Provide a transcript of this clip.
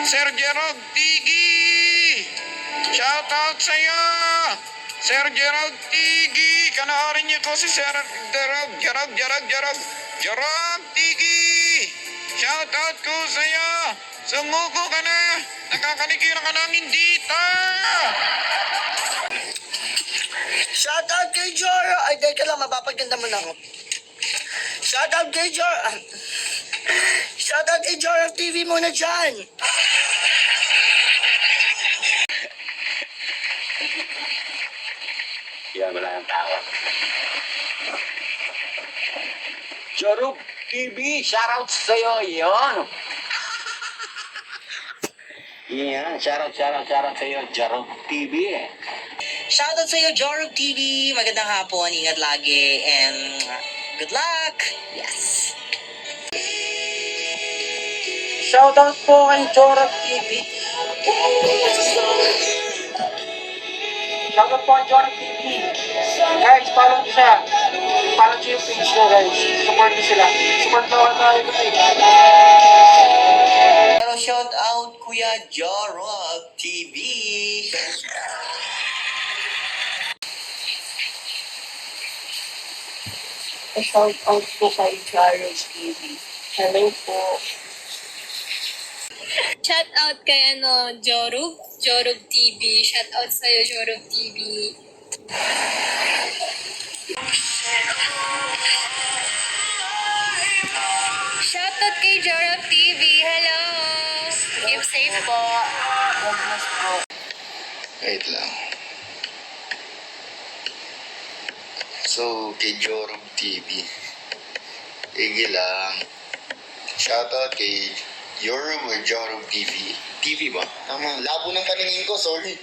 Sir Gerald Tigi! Shoutout sa'yo! Sir Gerald Tigi! Kanaarin niyo ko si Sir Gerald Tigi! Shoutout ko sa'yo! Sumuko ka na! Nakakalikiran ka namin dito! Shoutout kay Joro. Ay, teka lang, mapapaganda mo na ako. Shoutout kay Joro. Shoutout kay Joro TV muna dyan. Yan, wala ng tawag. Jorub TV, shoutout sa'yo, yun. Yan, shoutout sa'yo, Jorub TV. Shoutout sa'yo, Joro TV. Magandang hapon. Ingat lagi. And good luck. Yes. Shoutout po kay Jorab TV. Shoutout po kay Jorab TV. Guys, follow nyo siya. Follow nyo yung page ko, guys. Support nyo sila. Support na ako tayo. Pero shoutout Kuya Joro TV. Shoutout po kay Jorab TV. Hello po. Shout out kay Jorub TV. Shout out sa'yo, Jorub TV. Shout out kay Jorub TV. Hello. Keep safe po. Wait lang. So, kay Jorum TV. Igi lang. Shoutout kay Jorum or Jorum TV. TV ba? Tama. Labo ng paningin ko, sorry.